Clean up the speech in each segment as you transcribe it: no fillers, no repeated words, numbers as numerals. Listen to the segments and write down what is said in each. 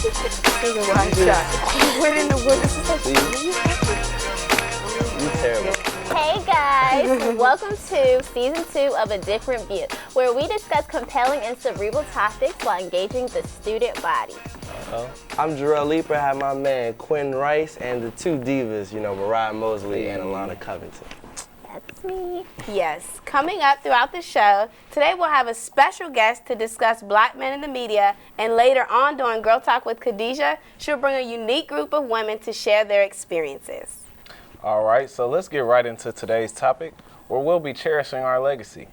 This is a wide shot. Went in the woods. You terrible. Hey guys, welcome to season 2 of A Different View, where we discuss compelling and cerebral topics while engaging the student body. I'm Jarrell Leeper. I have my man Quinton Rice and the two divas, Mariah Mosley and Alannah Covington. That's me. Yes, coming up throughout the show, today we'll have a special guest to discuss black men in the media, and later on during Girl Talk with Khadejah, she'll bring a unique group of women to share their experiences. All right, so let's get right into today's topic, where we'll be cherishing our legacy.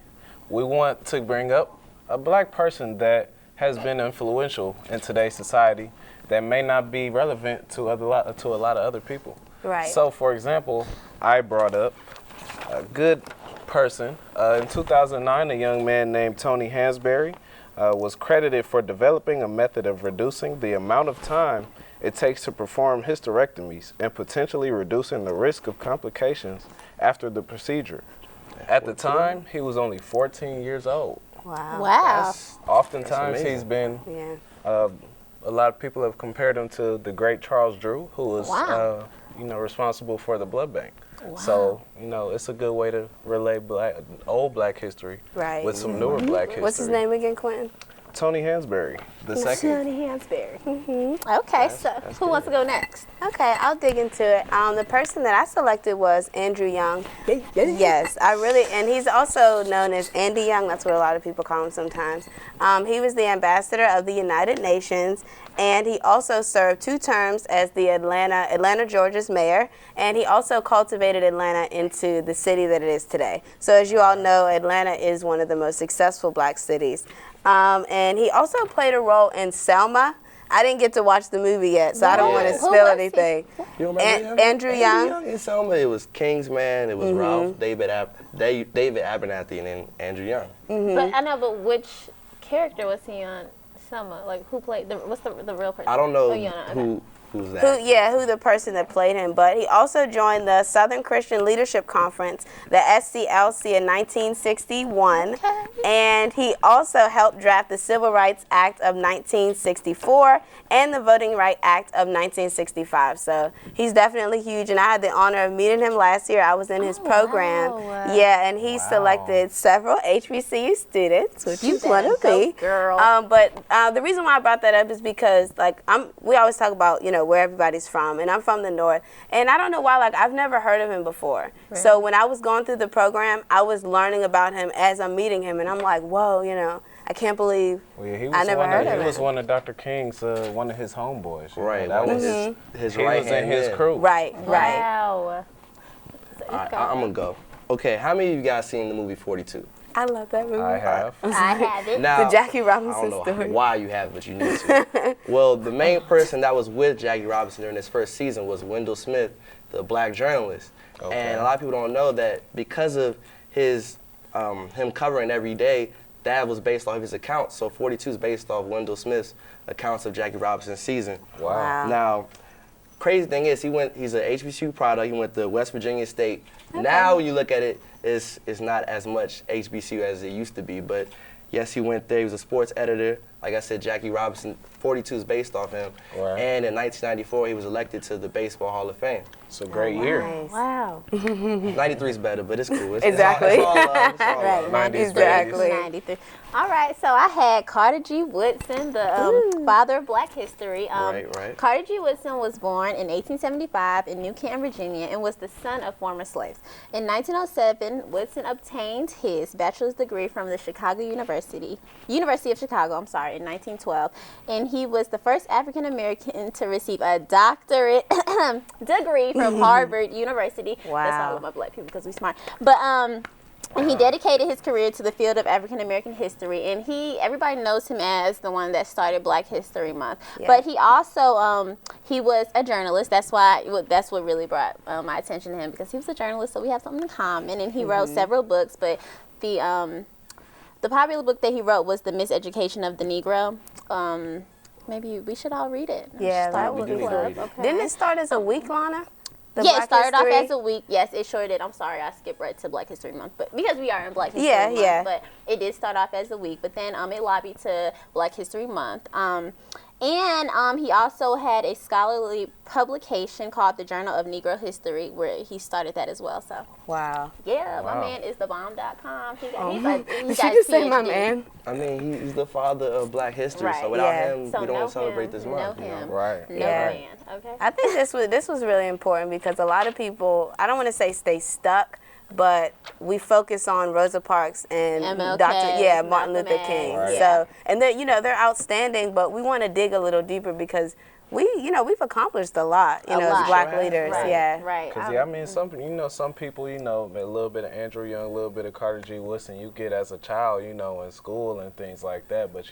We want to bring up a black person that has been influential in today's society that may not be relevant to a lot of other people. Right. So, for example, I brought up a good person. In 2009, a young man named Tony Hansberry was credited for developing a method of reducing the amount of time it takes to perform hysterectomies and potentially reducing the risk of complications after the procedure. At the time, he was only 14 years old. Wow. Oftentimes, he's been, a lot of people have compared him to the great Charles Drew, who was, responsible for the blood bank. Wow. So, it's a good way to relay old black history with some newer black history. What's his name again, Quinton? Tony Hansberry, the second. Tony Hansberry. Okay, so who wants to go next? Okay, I'll dig into it. The person that I selected was Andrew Young. Yes, and he's also known as Andy Young. That's what a lot of people call him sometimes. He was the ambassador of the United Nations, and he also served 2 terms as the Atlanta, Georgia's mayor, and he also cultivated Atlanta into the city that it is today. So as you all know, Atlanta is one of the most successful black cities. And he also played a role in Selma. I didn't get to watch the movie yet, so I don't want to spill anything. You remember him? Andrew Young? In Selma, it was Kingsman, it was Ralph, David Abernathy, and then Andrew Young. But I know, but which character was he on Selma? Like, who played, what's the real person? I don't know who's that. Who the person that played him. But he also joined the Southern Christian Leadership Conference, the SCLC, in 1961. Okay. And he also helped draft the Civil Rights Act of 1964 and the Voting Rights Act of 1965. So he's definitely huge. And I had the honor of meeting him last year. I was in his program. Wow. Yeah, and he selected several HBCU students, which you want to be. Girl. But the reason why I brought that up is because, we always talk about, where everybody's from, and I'm from the North, and I don't know why, I've never heard of him before. Right. So when I was going through the program, I was learning about him as I'm meeting him, and I'm like, whoa, I can't believe I never heard of him. He was one of Dr. King's, one of his homeboys. Right, that was his he right was hand in his crew. Right. Wow. I'm going to go. Okay, how many of you guys seen the movie 42? I love that movie. I have. I have it. Now, the Jackie Robinson I don't know story. why you have it, but you need to. Well, the main person that was with Jackie Robinson during this first season was Wendell Smith, the black journalist. Okay. And a lot of people don't know that because of his him covering every day, that was based off his accounts. So 42 is based off Wendell Smith's accounts of Jackie Robinson's season. Wow. Now, crazy thing is, he's an HBCU product. He went to West Virginia State. Okay. Now, when you look at it, it's not as much HBCU as it used to be. But yes, he went there. He was a sports editor. Like I said, Jackie Robinson, 42 is based off him. Right. And in 1994, he was elected to the Baseball Hall of Fame. It's a great year. Nice. Wow. 93 is better, but it's cool. Exactly. It's all love. It's all Right. love. 90s, Exactly. 93. All right, so I had Carter G. Woodson, the father of Black history. Right. Carter G. Woodson was born in 1875 in New Canton, Virginia, and was the son of former slaves. In 1907, Woodson obtained his bachelor's degree from the University of Chicago, in 1912, and he was the first African American to receive a doctorate degree from Harvard University. Wow. That's why I love my black people, because we're smart. But and he dedicated his career to the field of African American history, and everybody knows him as the one that started Black History Month. Yeah. But he also he was a journalist. That's what really brought my attention to him, because he was a journalist, so we have something in common. And he wrote several books, but the popular book that he wrote was The Miseducation of the Negro. Maybe we should all read it. Yeah, that would be cool. Okay. Didn't it start as a week, Lana? Yeah, it started off as a week. Yes, it sure did. I'm sorry, I skipped right to Black History Month, but because we are in Black History Month, but it did start off as a week. But then it lobbied to Black History Month, And he also had a scholarly publication called the Journal of Negro History, where he started that as well. So Wow. yeah, Wow. my man is thebomb.com. He's Did you just say my man? I mean, he's the father of Black history, Right. so without Yeah. him, So we know don't celebrate him, this know month. him. Right. No Yeah. man. Okay. I think this was really important because a lot of people, I don't want to say stay stuck, but we focus on Rosa Parks and MLK, Martin Luther Malcolm King. X. Right. So, and they're outstanding, but we want to dig a little deeper because we've accomplished a lot, A lot. as Black Sure have. leaders. Right. Yeah. Right. Because, I mean, some people, a little bit of Andrew Young, a little bit of Carter G. Woodson, you get as a child, in school and things like that. But,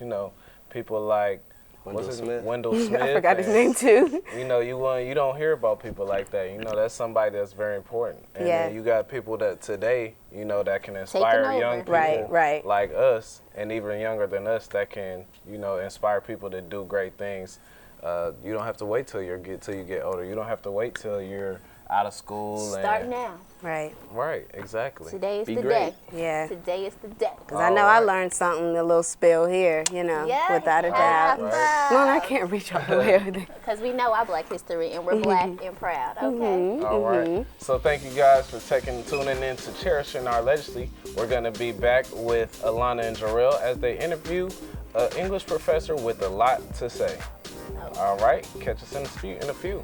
people like, Wendell Smith. I forgot his name too. You don't hear about people like that. That's somebody that's very important. And Yeah. then you got people that today, that can inspire over. young people Right. like us and even younger than us that can, inspire people to do great things. You don't have to wait till you get older. You don't have to wait till you're out of school. Start now. Right. Right, exactly. Today is Be the great. day. Yeah. Today is the day. Because I know I learned something, a little spill here, Yeah, without a doubt. Right. No, I can't reach all the way over there. Because we know our Black history and we're Black and proud. Okay. All right. So thank you guys for tuning in to Cherishing Our Legacy. We're going to be back with Alannah and Jarrell as they interview an English professor with a lot to say. All right. Catch us in a few.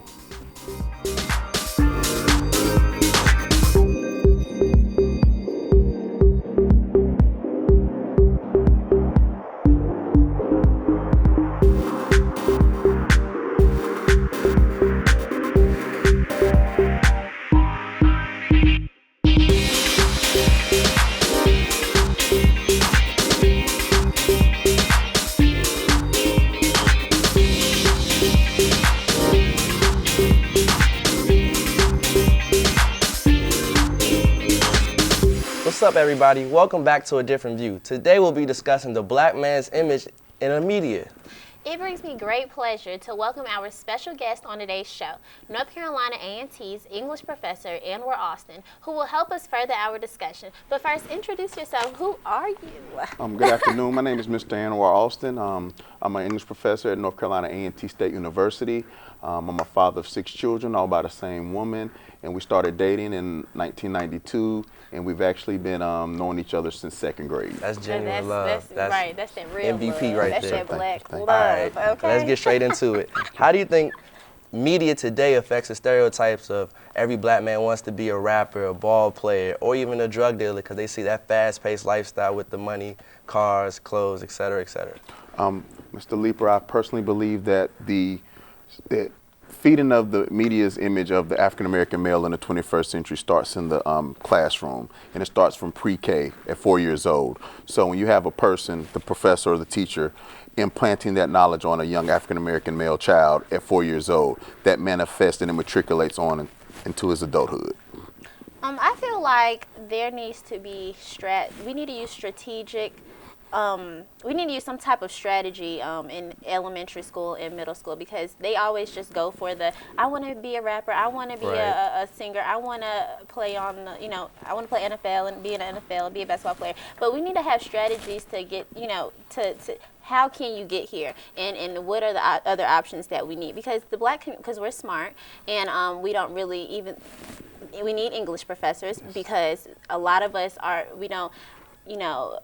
What's up, everybody? Welcome back to A Different View. Today we'll be discussing the Black man's image in the media. It brings me great pleasure to welcome our special guest on today's show, North Carolina A&T's English professor, Anwar Alston, who will help us further our discussion. But first, introduce yourself. Who are you? Good afternoon. My name is Mr. Anwar Alston. I'm an English professor at North Carolina A&T State University. I'm a father of 6 children, all by the same woman, and we started dating in 1992, and we've actually been knowing each other since 2nd grade. That's genuine love. That's right. That's that real MVP love. right That's there. that Black Thank you. love. All right, Okay. let's get straight into it. How do you think media today affects the stereotypes of every Black man wants to be a rapper, a ball player, or even a drug dealer because they see that fast-paced lifestyle with the money, cars, clothes, et cetera, et cetera? Mr. Leeper, I personally believe that the feeding of the media's image of the African-American male in the 21st century starts in the classroom, and it starts from pre-K at 4 years old. So when you have a person, the professor or the teacher, implanting that knowledge on a young African-American male child at 4 years old, that manifests and it matriculates on into his adulthood. I feel like there needs to be we need to use strategic. We need to use some type of strategy in elementary school and middle school because they always just go for I want to be a rapper, I want to be a singer, I want to play I want to play NFL and be in the NFL and be a basketball player. But we need to have strategies to get, to how can you get here and what are the other options that we need? Because because we're smart and we don't really we need English professors because a lot of us we don't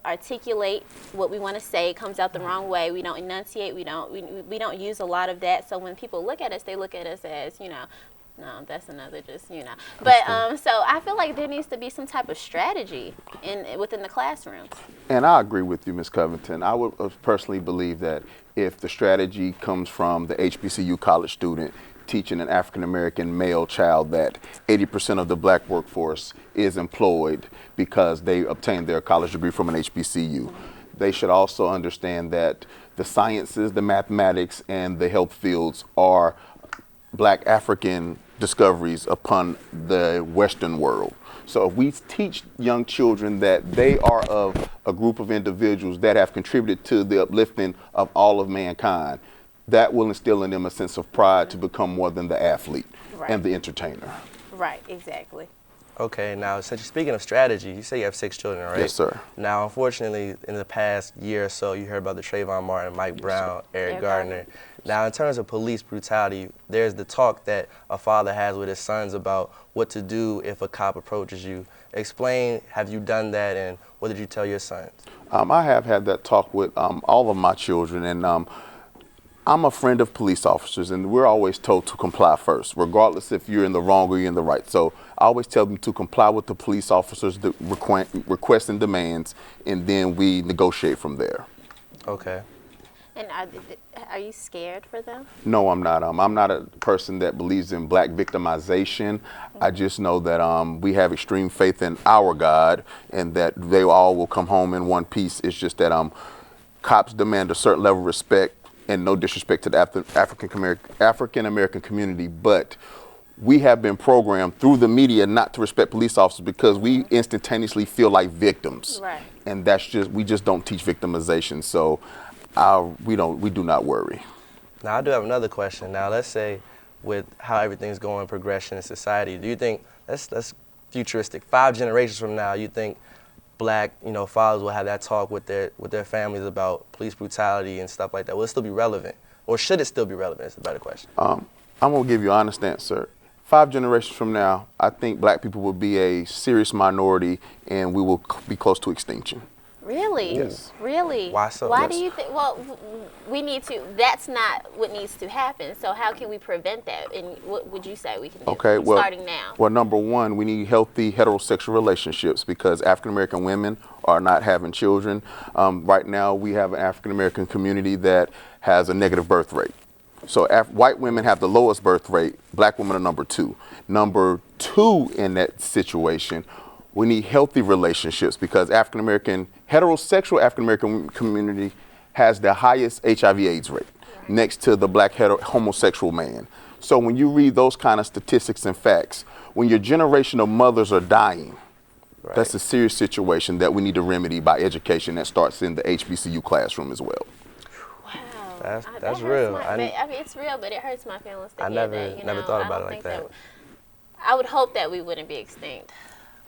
articulate what we want to say. It comes out the wrong way. We don't enunciate. We don't use a lot of that. So when people look at us, they look at us as, no, that's another But so I feel like there needs to be some type of strategy within the classroom. And I agree with you, Ms. Covington. I would personally believe that if the strategy comes from the HBCU college student teaching an African-American male child that 80% of the Black workforce is employed because they obtained their college degree from an HBCU. They should also understand that the sciences, the mathematics, and the health fields are Black African discoveries upon the Western world. So if we teach young children that they are of a group of individuals that have contributed to the uplifting of all of mankind, that will instill in them a sense of pride to become more than the athlete and the entertainer. Right, exactly. Okay, now since you're speaking of strategy, you say you have 6 children, right? Yes, sir. Now, unfortunately, in the past year or so, you heard about the Trayvon Martin, Mike Brown, Eric Gardner. Now, in terms of police brutality, there's the talk that a father has with his sons about what to do if a cop approaches you. Explain, have you done that, and what did you tell your sons? I have had that talk with all of my children, and I'm a friend of police officers, and we're always told to comply first, regardless if you're in the wrong or you're in the right. So I always tell them to comply with the police officers' requests and demands, and then we negotiate from there. Okay. And are you scared for them? No, I'm not. I'm not a person that believes in black victimization. I just know that we have extreme faith in our God, and that they all will come home in one piece. It's just that cops demand a certain level of respect, and no disrespect to the African American community, but we have been programmed through the media not to respect police officers because we instantaneously feel like victims. Right. And we just don't teach victimization. So we do not worry. Now, I do have another question. Now, let's say with how everything's going, progression in society, do you think, that's futuristic, 5 generations from now, you think black, fathers will have that talk with their families about police brutality and stuff like that? Will it still be relevant? Or should it still be relevant? It's a better question. I'm going to give you an honest answer. 5 generations from now, I think black people will be a serious minority, and we will be close to extinction. Really? Yes. Really? Why so? Why Yes. do you think? Well, we need to. That's not what needs to happen. So how can we prevent that? And what would you say we can do? Okay, well, starting now. Well, number one, we need healthy heterosexual relationships because African American women are not having children. Right now, we have an African American community that has a negative birth rate. So white women have the lowest birth rate. Black women are number 2. Number 2 in that situation, we need healthy relationships because heterosexual African American community has the highest HIV/AIDS rate next to the black homosexual man. So when you read those kind of statistics and facts, when your generation of mothers are dying, that's a serious situation that we need to remedy by education that starts in the HBCU classroom as well. Wow. That's real. I mean, it's real, but it hurts my feelings to hear that. Never thought about it like that. I would hope that we wouldn't be extinct.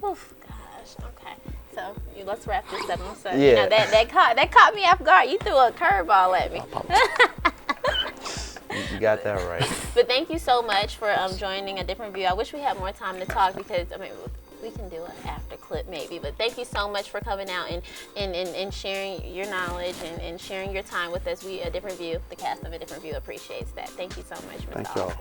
Oof, gosh. Okay. So let's wrap this up. So, yeah. That caught me off guard. You threw a curveball at me. You got that right. But thank you so much for joining A Different View. I wish we had more time to talk because we can do an after clip maybe. But thank you so much for coming out and sharing your knowledge and sharing your time with us. A Different View, the cast of A Different View appreciates that. Thank you so much, Mr. Thank y'all.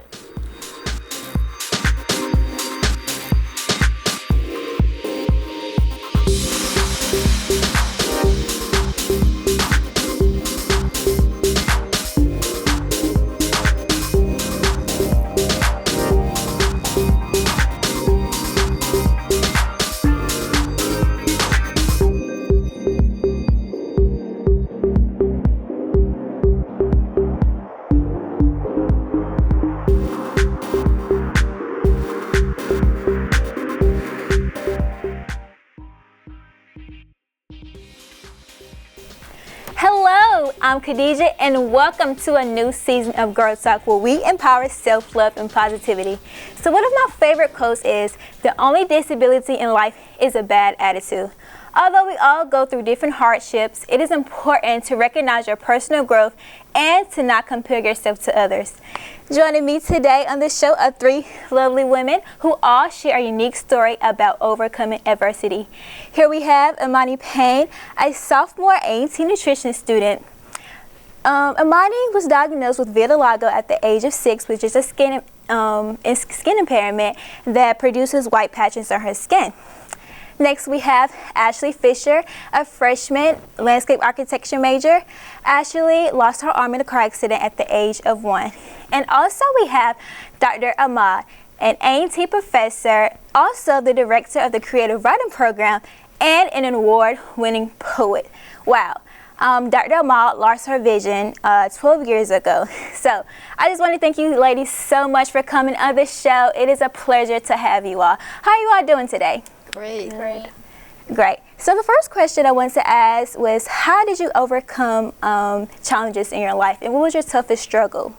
I'm Khadejah, and welcome to a new season of Girl Talk, where we empower self-love and positivity. So one of my favorite quotes is, "The only disability in life is a bad attitude." Although we all go through different hardships, it is important to recognize your personal growth and to not compare yourself to others. Joining me today on the show are 3 lovely women who all share a unique story about overcoming adversity. Here we have Imani Payne, a sophomore A&T nutrition student. Imani was diagnosed with vitiligo at the age of 6, which is a skin impairment that produces white patches on her skin. Next, we have Ashley Fisher, a freshman landscape architecture major. Ashley lost her arm in a car accident at the age of 1. And also we have Dr. Ahmad, an A&T professor, also the director of the creative writing program, and an award-winning poet. Wow. Dr. Ahmad lost her vision 12 years ago. So I just want to thank you ladies so much for coming on the show. It is a pleasure to have you all. How are you all doing today? Great. So the first question I wanted to ask was, how did you overcome challenges in your life, and what was your toughest struggle?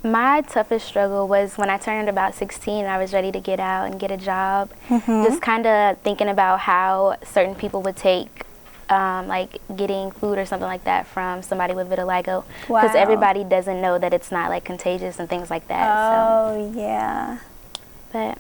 My toughest struggle was when I turned about 16. I was ready to get out and get a job. Just kind of thinking about how certain people would take like getting food or something like that from somebody with vitiligo, because everybody doesn't know that it's not like contagious and things like that. Oh, yeah. But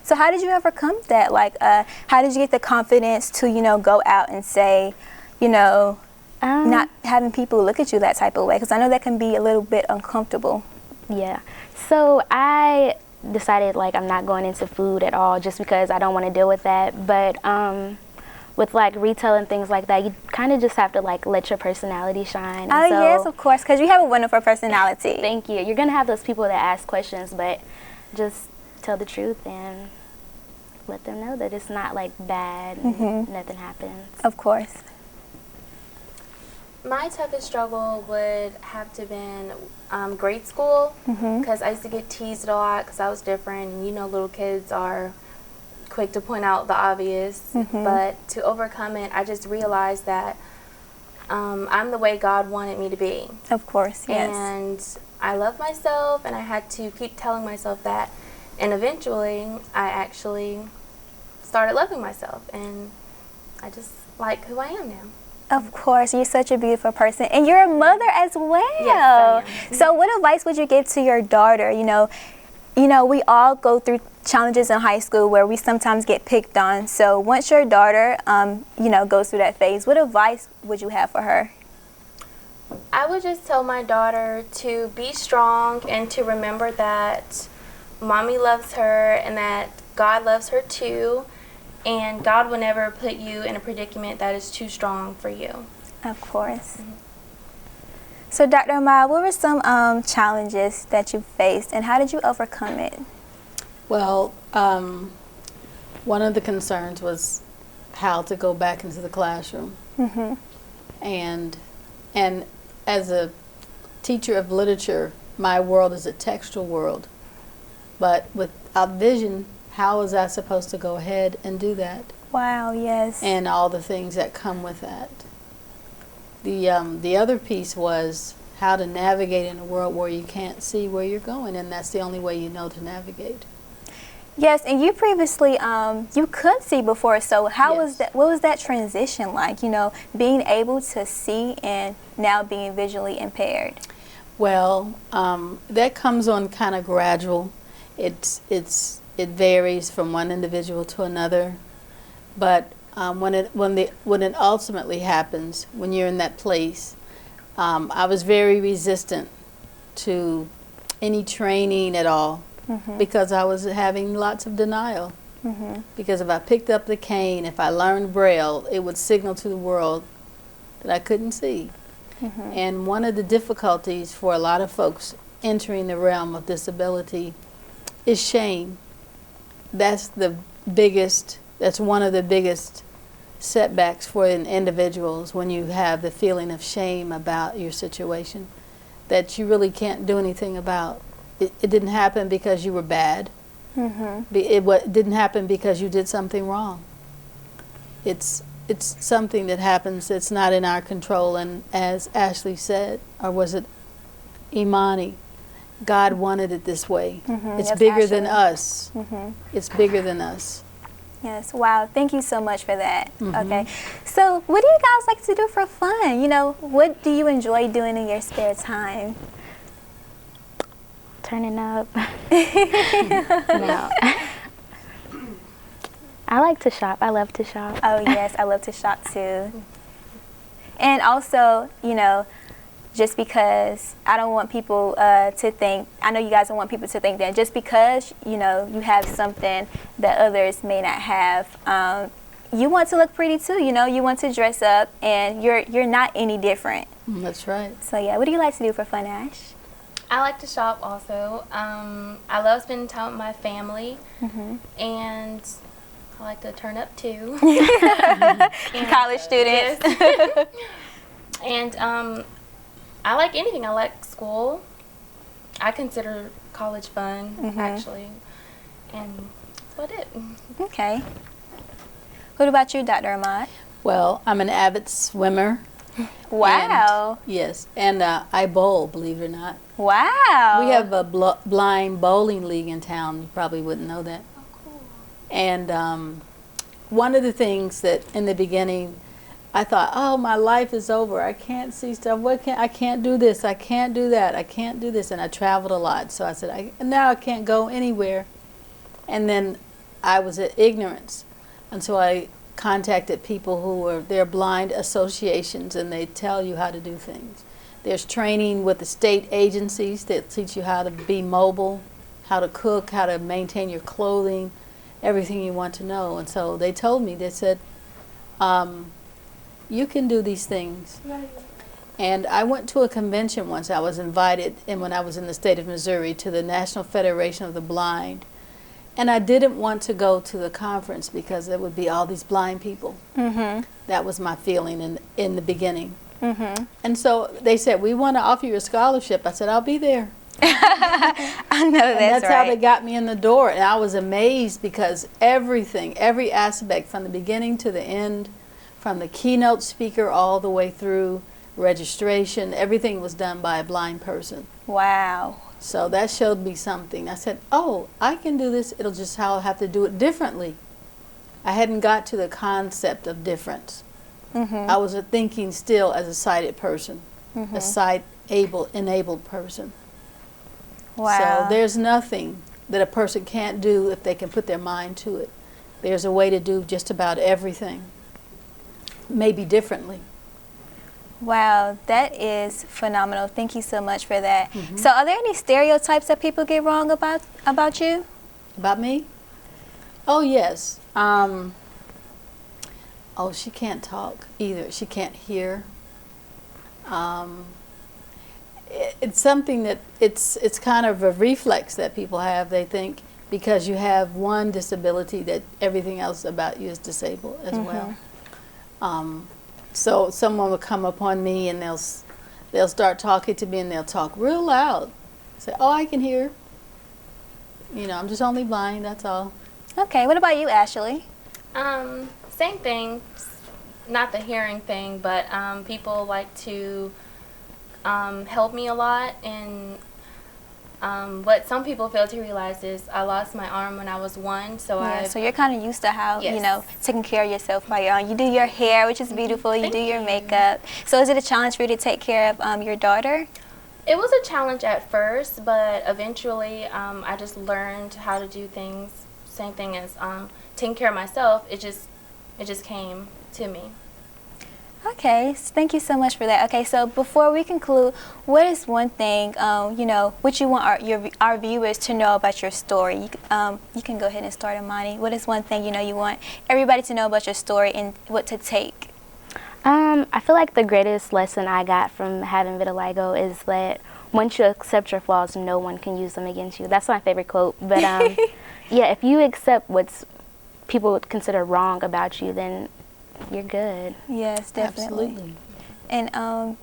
so how did you overcome that? Like, how did you get the confidence to, you know, go out and say, you know, not having people look at you that type of way? Because I know that can be a little bit uncomfortable. Yeah. So I decided, like, I'm not going into food at all just because I don't want to deal with that. But with, like, retail and things like that, you kind of just have to, like, let your personality shine. And yes, of course, because you have a wonderful personality. Thank you. You're going to have those people that ask questions, but just tell the truth and let them know that it's not, like, bad and nothing happens. Of course. My toughest struggle would have to been grade school, because I used to get teased a lot because I was different, and you know, little kids are quick to point out the obvious. But to overcome it, I just realized that I'm the way God wanted me to be. Of course, yes. And I love myself, and I had to keep telling myself that. And eventually, I actually started loving myself, and I just like who I am now. Of course, you're such a beautiful person, and you're a mother as well. Yes, I am. So what advice would you give to your daughter? You know, we all go through challenges in high school where we sometimes get picked on. So once your daughter, you know, goes through that phase, what advice would you have for her? I would just tell my daughter to be strong and to remember that Mommy loves her and that God loves her too. And God will never put you in a predicament that is too strong for you. Of course. So, Dr. Amaya, what were some challenges that you faced, and how did you overcome it? Well, one of the concerns was how to go back into the classroom. And as a teacher of literature, my world is a textual world. But without vision, how was I supposed to go ahead and do that? Wow, yes. And all the things that come with that. The other piece was how to navigate in a world where you can't see where you're going, and that's the only way you know to navigate. Yes, and you previously, you could see before, so how was that? What was that transition like, you know, being able to see and now being visually impaired? Well, that comes on kind of gradual. It varies from one individual to another, but when it ultimately happens, when you're in that place, I was very resistant to any training at all because I was having lots of denial. Because if I picked up the cane, if I learned Braille, it would signal to the world that I couldn't see. And one of the difficulties for a lot of folks entering the realm of disability is shame. That's one of the biggest setbacks for individuals, when you have the feeling of shame about your situation that you really can't do anything about. It didn't happen because you were bad. It didn't happen because you did something wrong. It's something that happens that's not in our control, and as Ashley said, or was it Imani, God wanted it this way. It's Yes, bigger Ashley. than us. It's bigger than us. Yes, wow, thank you so much for that. Okay, so what do you guys like to do for fun? You know, what do you enjoy doing in your spare time? Turning up. No. I like to shop. I love to shop. Oh yes, I love to shop too. And also, you know, just because I don't want people to think, I know you guys don't want people to think that just because, you know, you have something that others may not have, you want to look pretty too, you know, you want to dress up, and you're not any different. That's right. So yeah, what do you like to do for fun, Ash? I like to shop also. I love spending time with my family, and I like to turn up too. College students. And I like anything. I like school. I consider college fun, actually. And that's about it. Okay. What about you, Dr. Ahmad? Well, I'm an avid swimmer. Wow. Yes, and I bowl, believe it or not. Wow. We have a blind bowling league in town. You probably wouldn't know that. Oh, cool. And one of the things that in the beginning, I thought, oh, my life is over. I can't see stuff. I can't do this. I can't do that. I can't do this. And I traveled a lot. So I said, now I can't go anywhere. And then I was at ignorance. And so I contacted people who were their blind associations, and they tell you how to do things. There's training with the state agencies that teach you how to be mobile, how to cook, how to maintain your clothing, everything you want to know. And so they told me, they said, you can do these things. Right. And I went to a convention once. I was invited, and when I was in the state of Missouri, to the National Federation of the Blind. And I didn't want to go to the conference because there would be all these blind people. Mm-hmm. That was my feeling in the beginning. Mm-hmm. And so they said, we want to offer you a scholarship. I said, I'll be there. I know that's how they got me in the door. And I was amazed because everything, every aspect from the beginning to the end, from the keynote speaker all the way through registration, everything was done by a blind person. Wow. So that showed me something. I said, oh, I can do this. It'll just how I have to do it differently. I hadn't got to the concept of difference. Mm-hmm. I was thinking still as a sighted person, a sight-enabled person. Wow. So there's nothing that a person can't do if they can put their mind to it. There's a way to do just about everything, maybe differently. Wow, that is phenomenal. Thank you so much for that. Mm-hmm. So are there any stereotypes that people get wrong about you? About me? Oh, yes. Oh, she can't talk either. She can't hear. It's something that it's kind of a reflex that people have. They think because you have one disability that everything else about you is disabled as well. So someone will come upon me and they'll start talking to me and they'll talk real loud. Say, oh, I can hear. You know, I'm just only blind, that's all. Okay, what about you, Ashley? Same thing, not the hearing thing, but people like to help me a lot. And what some people fail to realize is I lost my arm when I was 1, so so you're kind of used to how, yes, you know, taking care of yourself by your own. You do your hair, which is beautiful. You Thank do your you. makeup. So is it a challenge for you to take care of your daughter? It was a challenge at first, but eventually I just learned how to do things. Same thing as taking care of myself. It just came to me. Okay, thank you so much for that. Okay, so before we conclude, what is one thing, you know, what you want our viewers to know about your story? You can go ahead and start, Imani. What is one thing, you know, you want everybody to know about your story and what to take? I feel like the greatest lesson I got from having vitiligo is that once you accept your flaws, no one can use them against you. That's my favorite quote. But yeah, if you accept what's people would consider wrong about you, then you're good. Yes, definitely. Absolutely. And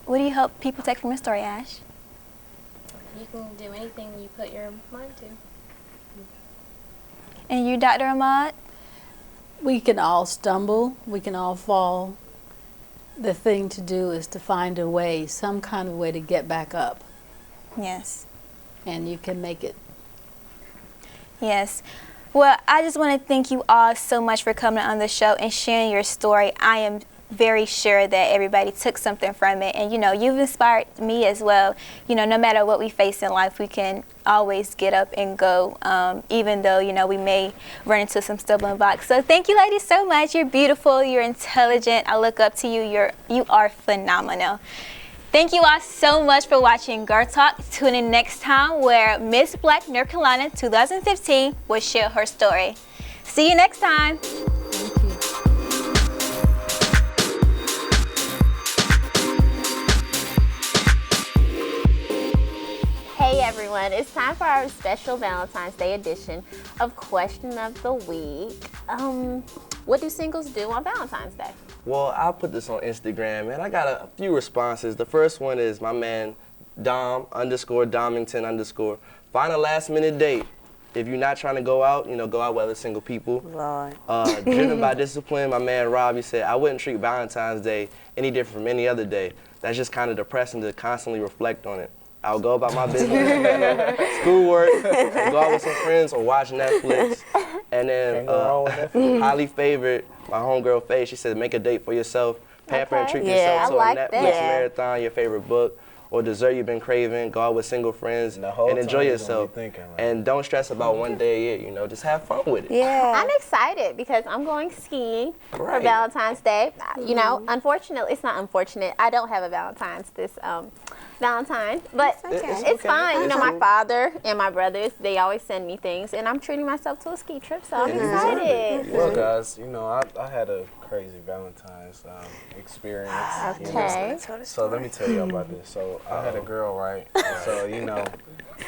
what do you hope people take from your story, Ash? You can do anything you put your mind to. And you, Dr. Ahmad? We can all stumble. We can all fall. The thing to do is to find a way, some kind of way to get back up. Yes. And you can make it. Yes. Well, I just want to thank you all so much for coming on the show and sharing your story. I am very sure that everybody took something from it. And, you know, you've inspired me as well. You know, no matter what we face in life, we can always get up and go, even though, you know, we may run into some stumbling blocks. So thank you, ladies, so much. You're beautiful. You're intelligent. I look up to you. You are phenomenal. Thank you all so much for watching Girl Talk. Tune in next time where Miss Black North Carolina 2015 will share her story. See you next time. Hey everyone, it's time for our special Valentine's Day edition of Question of the Week. What do singles do on Valentine's Day? Well, I'll put this on Instagram, and I got a few responses. The first one is my man, Dom_Domington_. Find a last-minute date. If you're not trying to go out, you know, go out with other single people. Lord. Driven by discipline, my man Robbie said, I wouldn't treat Valentine's Day any different from any other day. That's just kind of depressing to constantly reflect on it. I'll go about my business, schoolwork, go out with some friends or watch Netflix. And then highly favored, my homegirl Faye, she said make a date for yourself, pamper and treat yourself to a Netflix marathon, your favorite book, or dessert you've been craving, go out with single friends and enjoy yourself. And don't stress about one day a year, you know, just have fun with it. Yeah. I'm excited because I'm going skiing for Valentine's Day. You know, unfortunately, it's not unfortunate. I don't have a Valentine's this Valentine, but it's fine. You know, my father and my brothers, they always send me things, and I'm treating myself to a ski trip, so I'm excited. Well, guys, you know, I had a crazy Valentine's experience. Okay. You know? So let me tell you about this. So I had a girl, right? So, you know,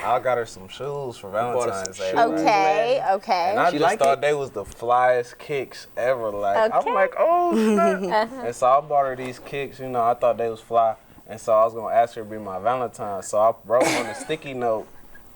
I got her some shoes for Valentine's Day. Okay, okay. And I just thought they was the flyest kicks ever. Like, I'm like, oh, snap. And so I bought her these kicks, you know, I thought they was fly. And so I was going to ask her to be my Valentine. So I wrote on a sticky note,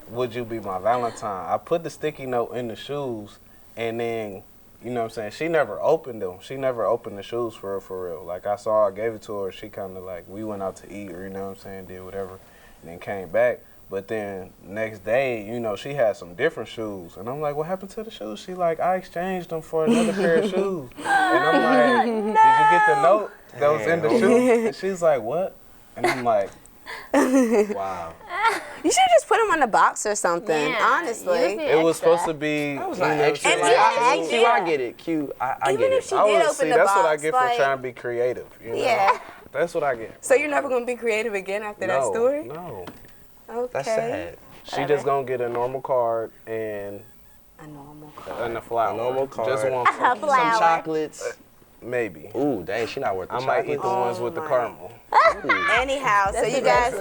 would you be my Valentine? I put the sticky note in the shoes, and then, you know what I'm saying, she never opened them. She never opened the shoes for real. Like, I saw her, I gave it to her. She kind of like, we went out to eat, or you know what I'm saying, did whatever, and then came back. But then next day, you know, she had some different shoes. And I'm like, what happened to the shoes? She like, I exchanged them for another pair of shoes. And I'm like, did you get the note that was in the shoe? And she's like, what? And I'm like, wow. You should just put them on the box or something, honestly. It was supposed to be, that was like extra. I get it, cute. I Even get if it. she did open the that's box, what I get for trying to be creative. You know? Yeah. That's what I get. So you're never going to be creative again after that story? No. Okay. That's sad. She just going to get a normal card and a normal card. And a flower. A normal card. Just one flower. Some chocolates. Maybe. Ooh, dang, she not worth the I might eat the ones with the caramel. Anyhow, so you guys,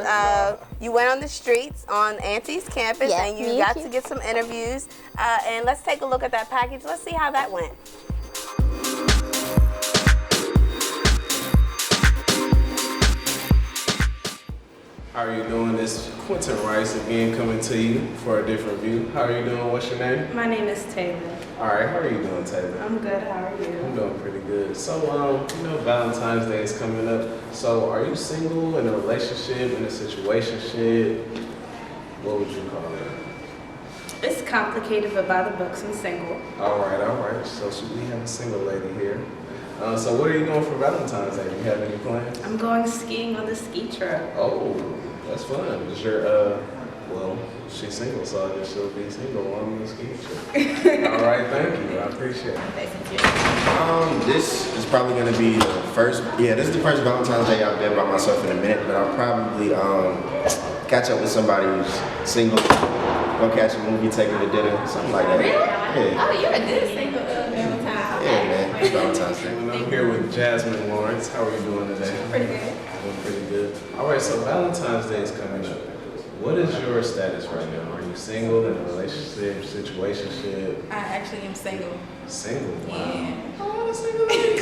you went on the streets on Auntie's campus and you got to get some interviews. And let's take a look at that package. Let's see how that went. How are you doing? This is Quinton Rice again coming to you for a different view. How are you doing? What's your name? My name is Taylor. All right, how are you doing, Taylor? I'm good, how are you? I'm doing pretty good. So, you know, Valentine's Day is coming up. So, are you single, in a relationship, in a situationship? What would you call it? It's complicated, but by the books, I'm single. All right. So, we have a single lady here. So, what are you doing for Valentine's Day? Do you have any plans? I'm going skiing on the ski trip. Oh, that's fun. Is your, well, she's single, so I guess she'll be single on the ski trip. All right, thank you. I appreciate it. This is probably going to be the first, this is the first Valentine's Day I've been by myself in a minute, but I'll probably catch up with somebody who's single, go catch a movie, take her to dinner, something like that. Really? Yeah. Oh, you're a good single Valentine. Yeah, man. It's Valentine's Day. And I'm here with Jasmine Lawrence. How are you doing today? Pretty good. Doing pretty good. All right, so Valentine's Day is coming up. What is your status right now? Are you single, in a relationship, situationship? I actually am single. Single? Wow. Yeah. Oh, single ladies.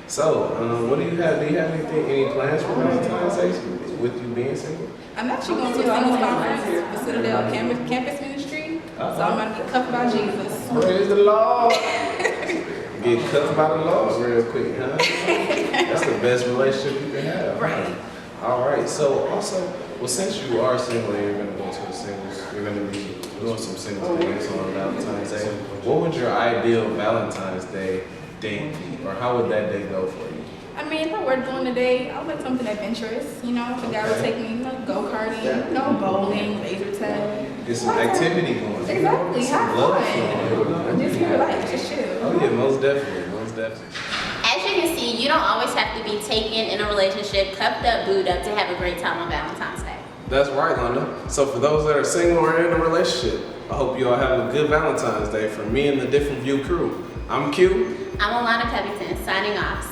So, what do you have? Do you have any plans for Valentine's Day with you being single? I'm actually going to a singles conference for Citadel Campus Ministry, so I'm going to get cuffed by Jesus. Praise the Lord. Get cuffed by the Lord real quick, huh? That's the best relationship you can have. Right. All right. So also, well, since you are single and you're going to go to the singles, you're going to be doing some singles things on Valentine's Day. What would your ideal Valentine's Day date be, or how would that day go for you? I mean, if I were doing a day, I would like something adventurous. You know, the guy would take me, go-karting, bowling, laser tag. Get some activity going. Exactly. Have fun. Just relax, just chill. Oh yeah, most definitely. As you can see, you don't always have to be taken in a relationship, cuffed up, booed up to have a great time on Valentine's Day. That's right, London. So for those that are single or in a relationship, I hope you all have a good Valentine's Day. From me and the Different View crew, I'm Q. I'm Alannah signing off.